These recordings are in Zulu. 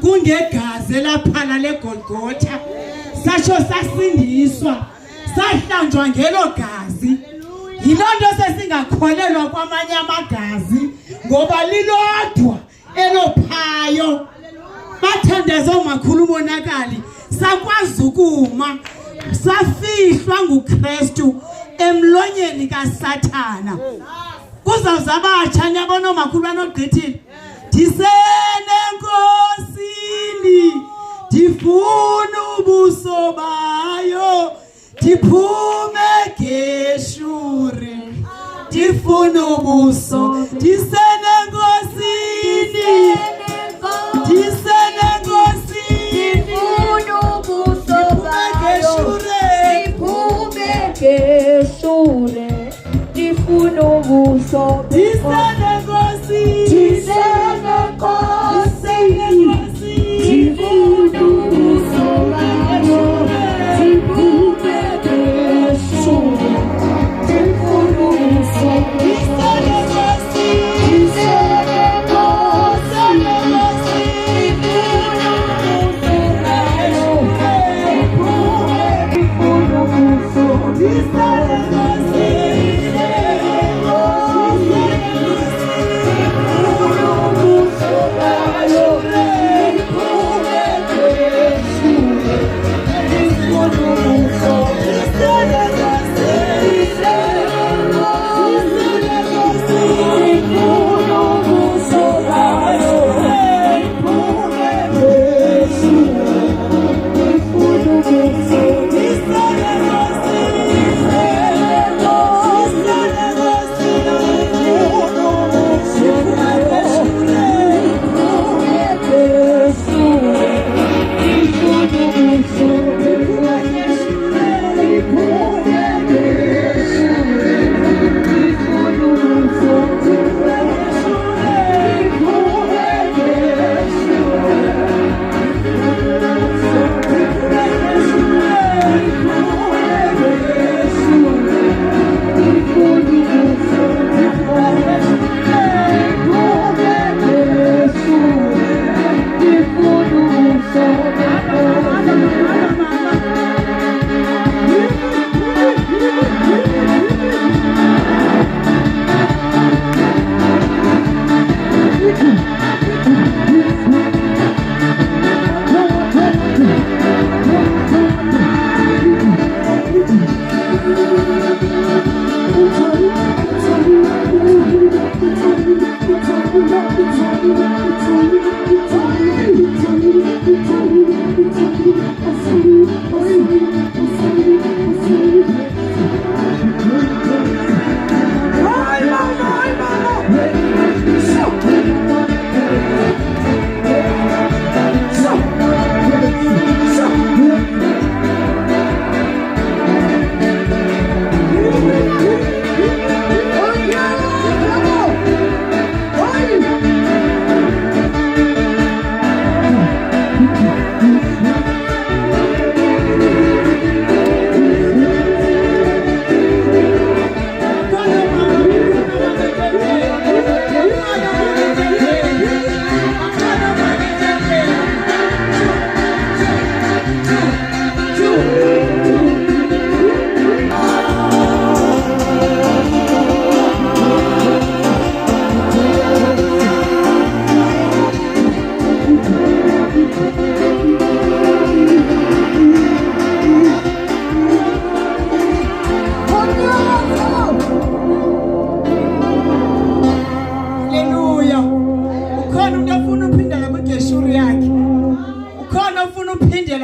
kungegazi laphala leGolgotha sasho sasindiswa sahlanjwa ngelo gazi yilonto sesingakholelwa kwamanye amagazi ngoba lilodwa elophayo bathandaza umakhulu umonakali sakwazi ukuma safihlwa nguKristu emlonyeni kaSathana kuzawuza abatsha nyabona umakhulu banogqithile disene nkosini difuna ubuso bayo diphume geshure difuna ubuso disene nkosini disene nkosini difuna ubuso bayo diphume geshure difuna ubuso disene nkosini disene nkosini difuna ubuso bayo diphume geshure difuna ubuso disene nkosini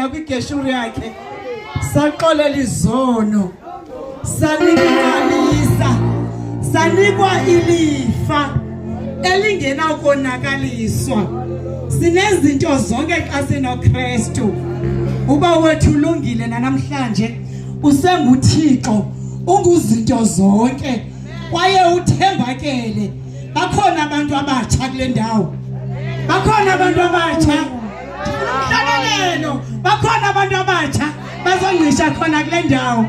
kwigeshuri yakhe saqolela izono sanikalisa sanikwa ilifa elingena ukonakaliswa sinezinto zonke xa sinoKristu uba wethu ulungile namhlanje usenguThixo unguzinto zonke kwaye uthembakele bakhona abantu abatsha kule ndawo bakhona abantu abatsha Hlalelelo bakhona abantu abatsha bazongcisha khona kule ndawo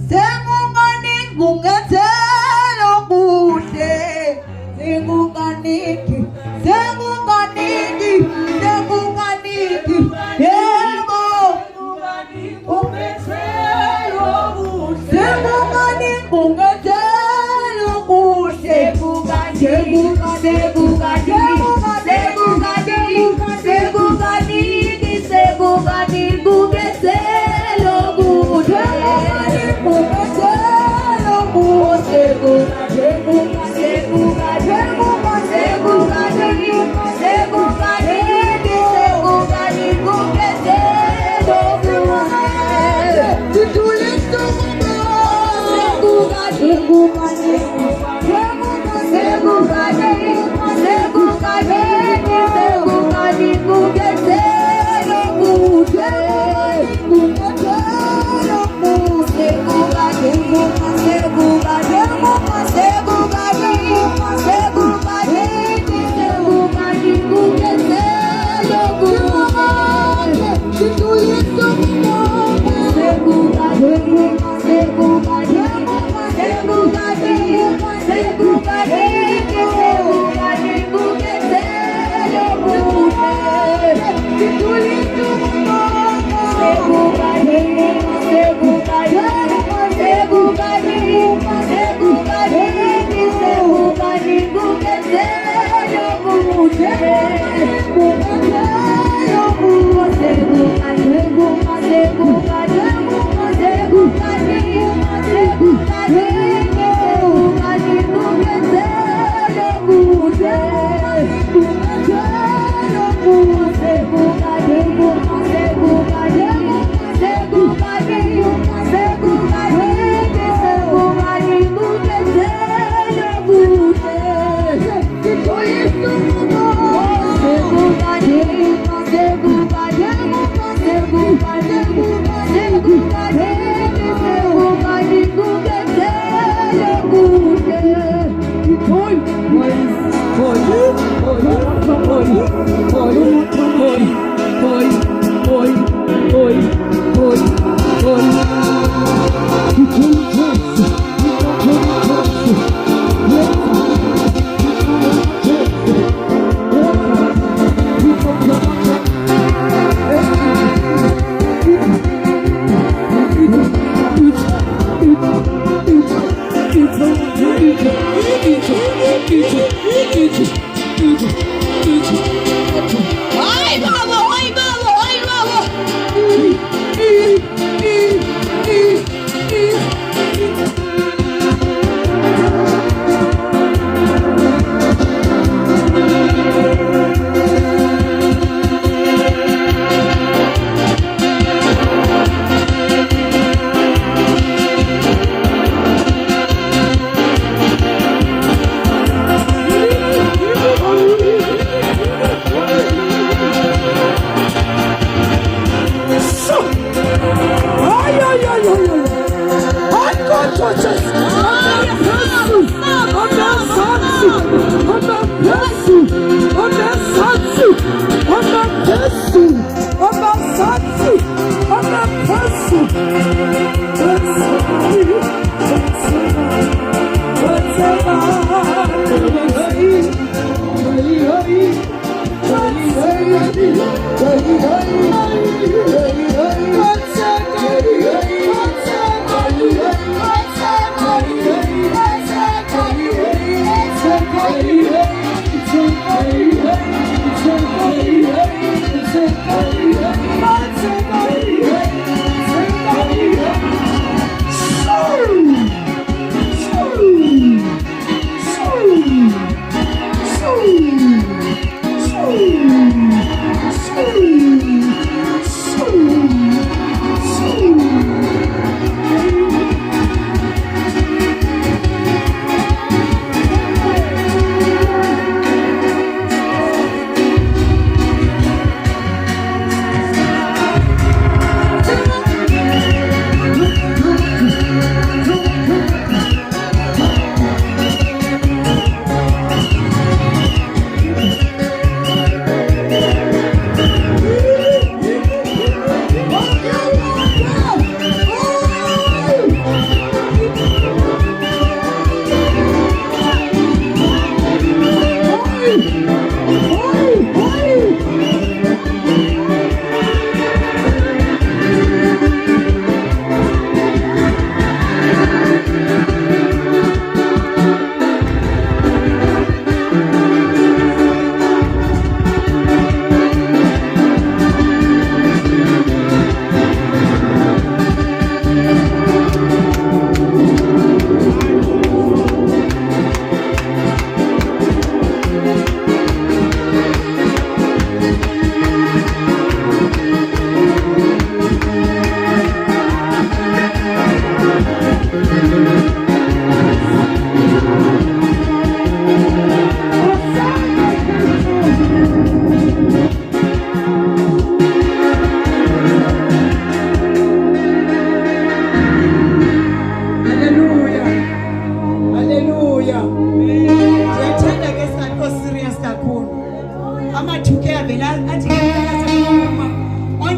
Sengungani ngungethelo kuhle Sengungani Sengungani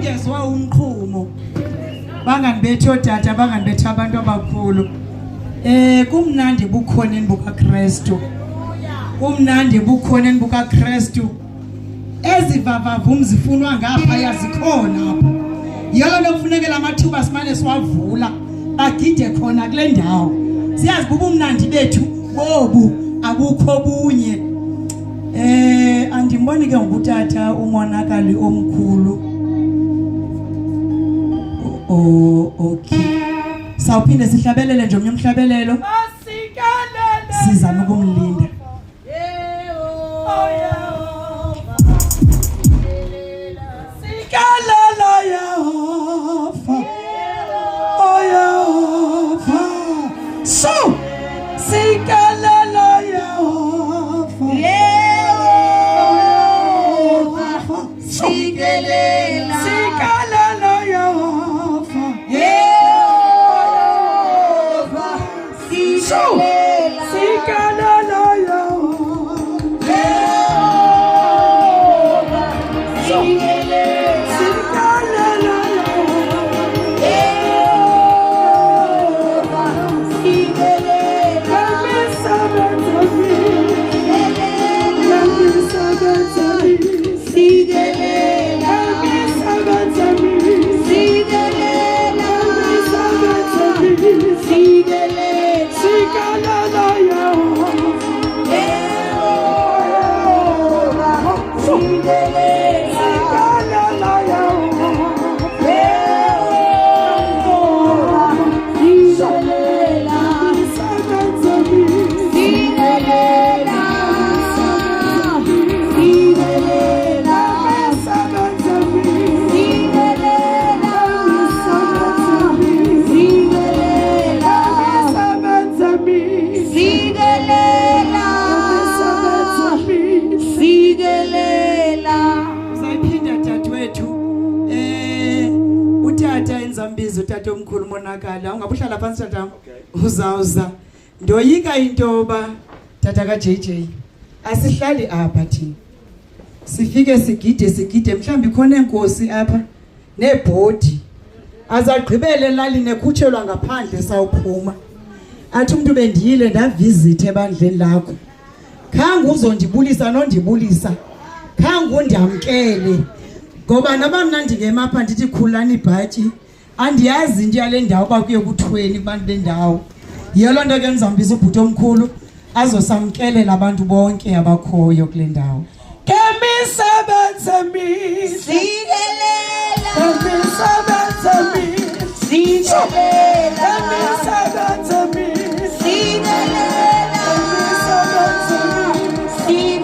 ongezwa umqhumo bangani bethu odata bangani bethu abantu abakhulu kumnandi bukhoneni bukaKristu kumnandi bukhoneni bukaKristu ezivavavum zifunwa ngapha yazikhona apha yilo nto kufuneka lamathuba simane siwavula bagide khona kule ndawo siyazi bubumnandi bethu bobu abukho bunye andimboni ke ngutata umonakali omkhulu okay sawuphinde sihlabelele nje omnye umhlabelelo sizama ukumlinda sikalela Yehova Yehova so sikalela Yehova Sikalela Yehova so sikalela Yehova so sikalela utata omkhulu monakala ungabuhlala phansi tata uzawuza ndoyika intoba tata kaJJ asihlali apha thina sifike sigide mhlawumbe ikhona enkosi apha nebhodi azagqibele elalini ekhutshelwa ngaphandle sawuphuma athi umuntu bendiyile ndavisit ebandleni lakho khange uzondibulisa nondibulisa khange undamkele ngoba nabamnandi ngemapha ndithi khulani ibhatyi andiyazi into yale ndawo bakuye kuthweni kubantu bendawo yilo nto ke ndizambisa ubhuti omkhulu azosamkelela abantu bonke abakhoyo kule ndawo kemisebenzi emihle Sikalela kemisebenzi emihle Sikalela kemisebenzi emihle Sikalela Sikalela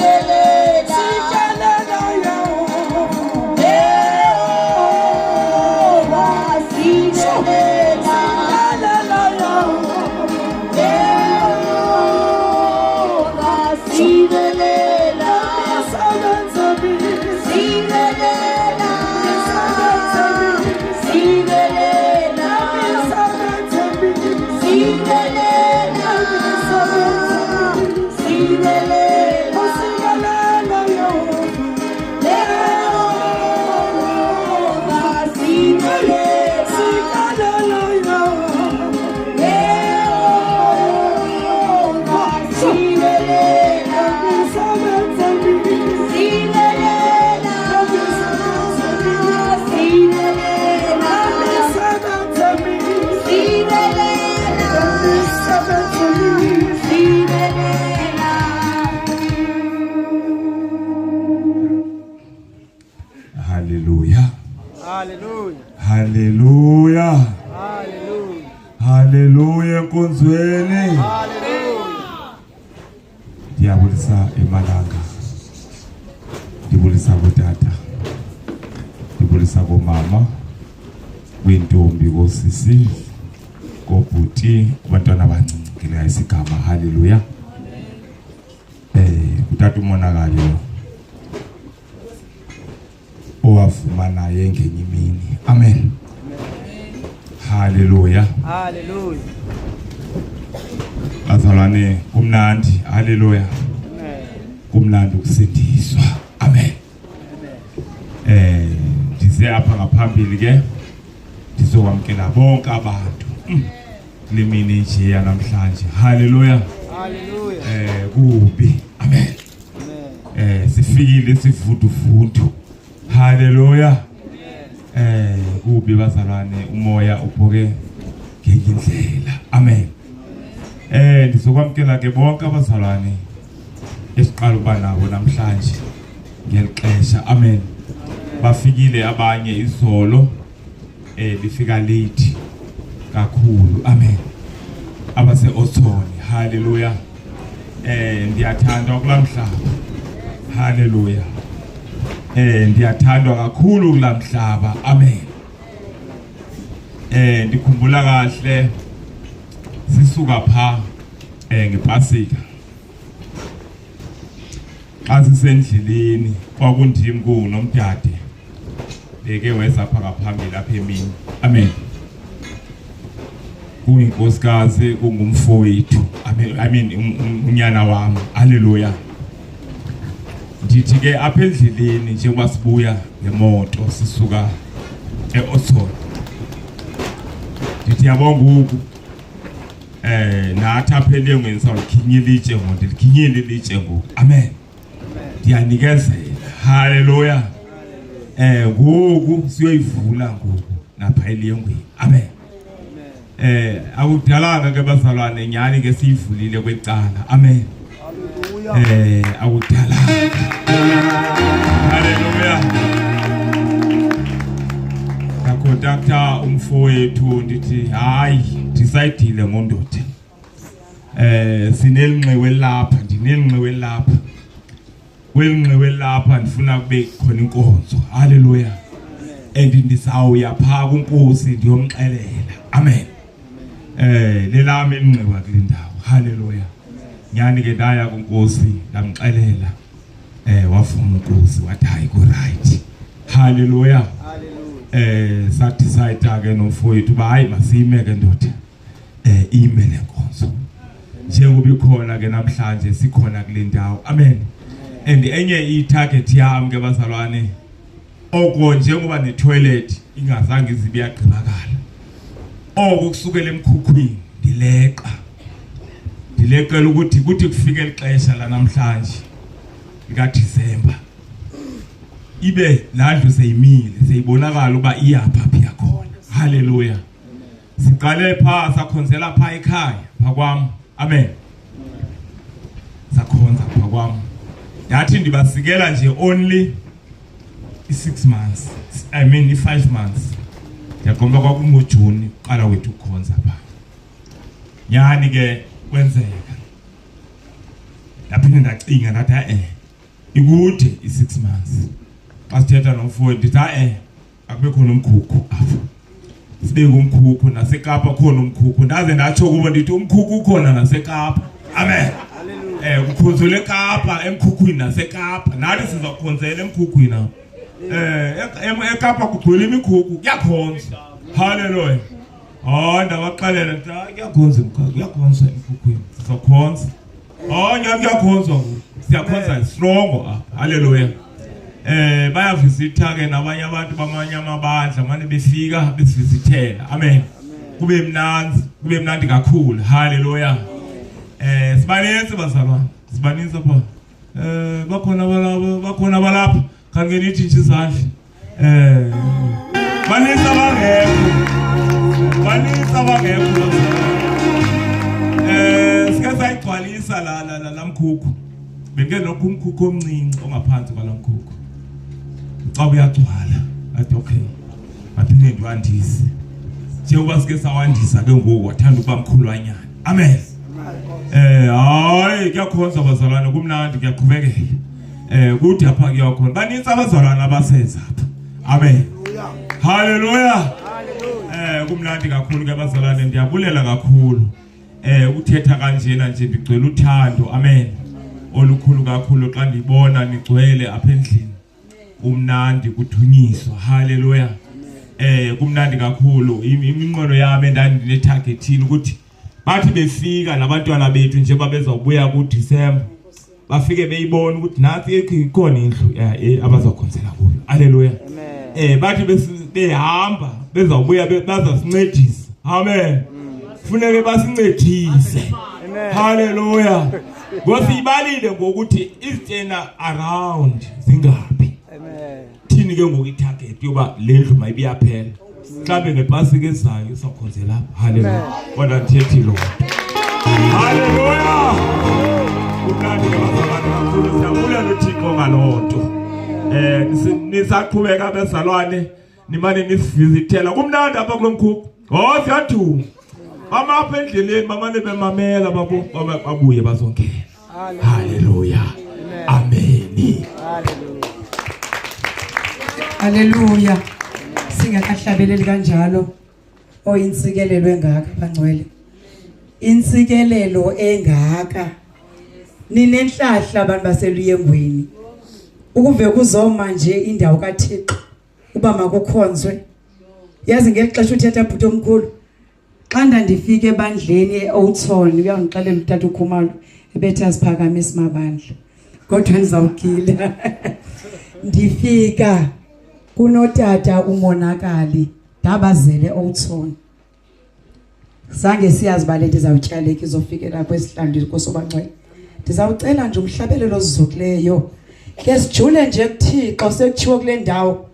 Hallelujah. Hallelujah nkonzweni. Ndiyabulisa emalanga. Ndibulisa kutata. Ndibulisa komama. Kwintombi kosisi. Kobhuti kubantwana abancinci kule isigaba. Hallelujah. Kutata umonakalo. Owafumana ngenye imini. Amen. Hallelujah. Hallelujah. Bazalwane kumnandi. Hallelujah. Amen. Kumnandi ukusindiswa. Amen. Amen. siyapha ngaphambili ke sizokwamkela bonke abantu lemini nje yanamhlanje. Haleluya. Hallelujah. Kubi. Amen. Sifikile sivudu. Haleluya. Kubi bazalwane umoya ubhoke ngekindlela. Amen. Ndizokwamkela ke bonke abazalwane esiqala uba nabo namhlanje ngelixesha. Amen. Bafikile abanye izolo bifika late kakhulu. Amen. Abase Othoni. Haleluya. Ndiyathandwa kulamhlaba. Haleluya. Ndiyathandwa kakhulu kulamhlaba. Amen. Ndikhumbula kahle sisuka pha ngePasika. Xa sisendleleni kwakundimi kunomdade beke weza pha ngaphambili lapha emini. Amen. Kuyinkosikazi kungumfowethu. Amen. Unyana wami. Haleluya. Ndithi ke apha endleleni njengoba sibuya ngemoto sisuka eOthoni. Ndithi yabonga uku nathi apha elengweni sawukhinyela itshe ngoba likhinyele litshe ngoku. Amen. Ndiyanikezela. Haleluya. Ngoku siyoyivula ngoku napha elengweni. Amen. Akudalanga ke bazalwane nyani ke siyivulile kwecala. Amen. Akudalanga. Haleluya. Ndakontakta umfowethu ndithi hayi decidile ngondoda. Sinelinxiwe lapha, ndinelinxiwe lapha. Welinxiwe lapha ndifuna kube khona inkonzo. Haleluya. Ndisawuya pha kuNkosi ndiyomxelela. Amen. Lelami elinxiwa kule ndawo. Haleluya. Nyani ke ndaya kuNkosi ndamxelela. Wafuna uNkosi wathi hayi ku right. Haleluya. Sadecide ke nomfowethu ba hayi masime ke ndoda. Ime lenkonzo. Njengoba ikhona ke namhlanje sikhona kule ndawo. Amen. Enye itarget yami ke bazalwane oko njengoba netoilet ingazange izibe yaqhibakala. Oko kusukela emkhukhwini ndileqela ukuthi kufike ixesha la namhlanje likaDisemba ibe landlu seyimile seyibonakala uba iyapha phi yakhona. Haleluya. Siqale pha sakhonzela pha ekhaya pha kwami. Amen. Sakhonza pha kwami. Yathi ndibasikela nje only 6 months. I mean 5 months. Yakomba kwakungoJuni uqala wethu ukukhonza pha. Yani ke kwenzeka. Laphinda ndacinga ndathi ikude i6 months. Xa sithetha nomfowethu ndithi akube khona umkhukhu apha. Sibe ngumkhukhu naseKapa khona umkhukhu. Ndaze ndatsho kubo ndithi umkhukhu ukhona naseKapa. Amen. Kukhonzele eKapa emkhukhwini naseKapa. Nathi sizakhonzela emkhukhwini. eKapa kugcwele imikhukhu kuyakhonza. Haleluya. Ndabaxelela nti kuyakhonza emkhukhu, kuyakhonza emkhukhwini. Sizokhonza. Kuyakhonza. Siyakhonza strong apha. Haleluya. Bayavisitha ke nabanye abantu bamanye amabandla manje befika besivisithela. Amen. Kube mnandi kakhulu. Haleluya. Sibaninzi bazalwane. Sibaninzi apha. Bakhona balapha. Kanti nithi nje izandla. Baninzi abangekho. Sike sayigcwalisa la mkhukhu. Benge lokhu umkhukhu omncinci ongaphansi kwalamkhukhu. Xa uyagcwala athi okay. Aphinde ndiwandise. Njengoba sike sawandisa ke ngoku wathanda ukuba mkhulwanyana. Amen. Kuyakhonza abazalwane kumnandi kuyaqhubekela. Kuthi apha kuyakhona. Baninzi abazalwane abasenza apha. Amen. Haleluya. Kumnandi kakhulu ke abazalwane ndiyabulela kakhulu. Uthetha kanjena nje ngicela uthando. Amen. Olukhulu kakhulu xa ndibona nigcwele apha endlini. Umnandi kuthunyiswa. Haleluya. Kumnandi kakhulu. Iminqweno yami endandine-targetini ukuthi bathi befika nabantwana bethu nje babezawubuya kuDisemba bafike beyibona ukuthi nathi ikhona indlu abazakhonzela kuyo. Haleluya. Amen. bathi behamba bezawubuya bazasincedisa. Amen. Kufuneke basincedise. Hallelujah. Ngosibalile ngokuthi izitena around zingapi. Amen. Thini ke ngokutarget yoba lendlu mayibiya phela. Mhlambe ngebhasi kezayo isokhonze lapha. Hallelujah. Kodwa ndithethi lo. Hallelujah. Ukanti ngabazalwane kakhulu siyabulela uThixo ngalonto. Nisaqhubeka bezalwane nimane nisivizithela kumnandi apha kulomkhukhu. Oh siyaduma. Mama apha endleleni mamane bemamela babuye bazongena. Hallelujah. Amen. Hallelujah. Singakahlabeleli kanjalo oyinsikelelo engaka bangcwele. Insikelelo engaka. Ninenhlahla abantu baseluyengweni. Ukuve kuzoma nje indawo kaThixo uba makukhonzwe. Yazi ngexesha uthetha bhuti omkhulu. Xa ndandifike ebandleni eOuton uyangixelela utata uKhumalo ebethe asiphakame simabandla. Kodwa ndizawugila. Ndifika kunotata umonakali dabazele eOuton. Zange siyazi bale ndizawutyaleka izofike lapho esihlandile kosobangcwele. Ndizawucela nje umhlabelelo ozizukileyo. Ke sijule nje kuThixo sekuchiwe kule ndawo.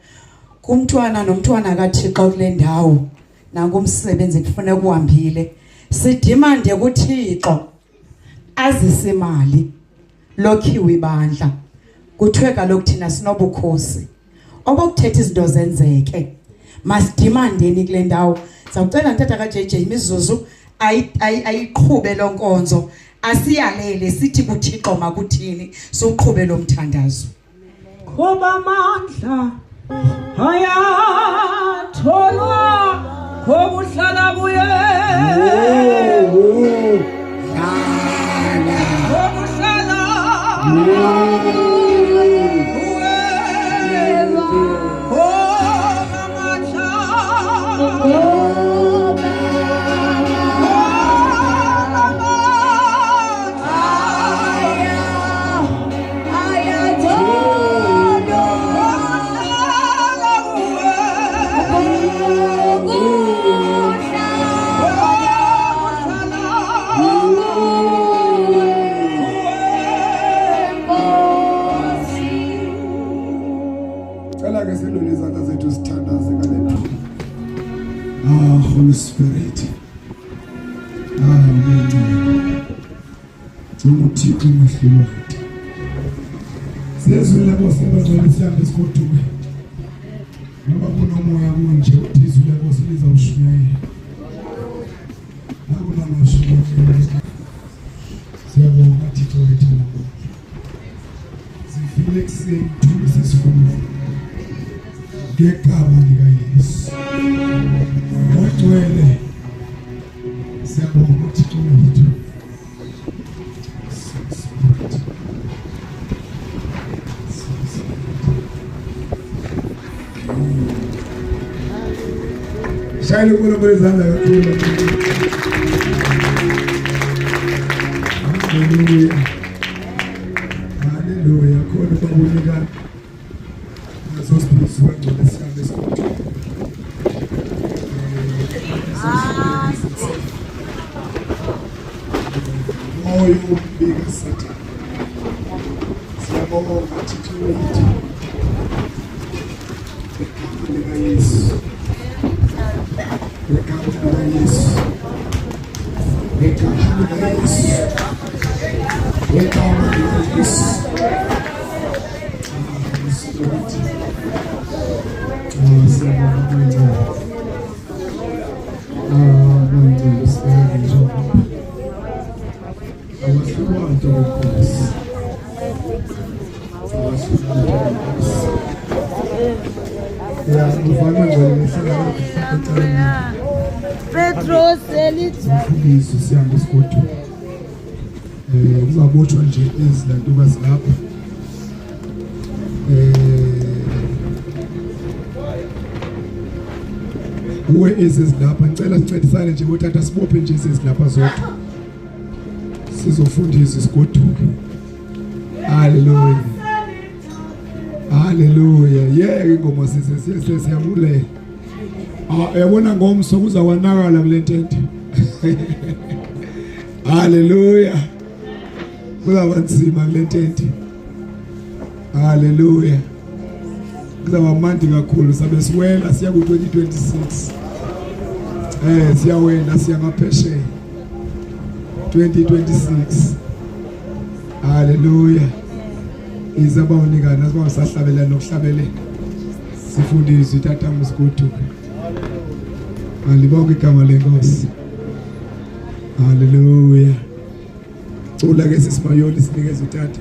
Kumntwana nomntwana kaThixo kule ndawo. Nanku umsebenzi kufanele kuhambile. Sidimande kuThixo azise imali lokhiwe ibandla. Kuthiwe kaloku thina sinobukhosi. Obokuthetha izinto zenzeke. Masidimandeni kule ndawo. Sawucela ntata kaJJ imizuzu ayiqhube lonkonzo. Asiyalele sithi kuThixo makuthini soqhube lo mthandazo. Khoba amandla ayatholwa khobuhlala kuye Holy Spirit. Amen. Tumuthixo mahlulwa. Sezule bosebazwe sihambe sikhodume. Ngoba kunomoya kunje uthi izule boseliza ushumayela. Akunamashumayela. Siyabonga Thixo wethu. Sifile kuseni sisifundo. Ngegama likaYesu. Ogcwele siyabonga Thixo wethu. Shayile kulo kwezandla kakhulu. Hallelujah. Hallelujah. Khona babunika nazo siphiso ngcwele sihambe sikhodume. Moyo umbika Satan. Siyabonga Thixo wethu. Ngegama likaYesu. Ngegama likaYesu. Ngegama likaYesu. Ngegama likaYesu. Petro Selita. Sihambe sikhodume. Uzabotshwa nje ezilantukazi lapha. Uwe ezizilapha ngicela sincedisane nje botata sibophe nje ezizilapha zodwa. Sizofundisa isigoduke. Hallelujah. Haleluya. Yeah, ingoma siyabule. Yabona ngomso kuzawanakala kule ntente. Haleluya. Kuzaba nzima kule ntente. Haleluya. Kuzaba mandi kakhulu sabe siwela siya ku 2026. Siyawena siya ngaphesheya. 2026. Haleluya. Izaba unikana asiba usahlabela nokuhlabelela. Sifundiswe tata msikudu. Alibonke igama lenkosi. Haleluya. Cula ke sisimayoli sinikeze utata.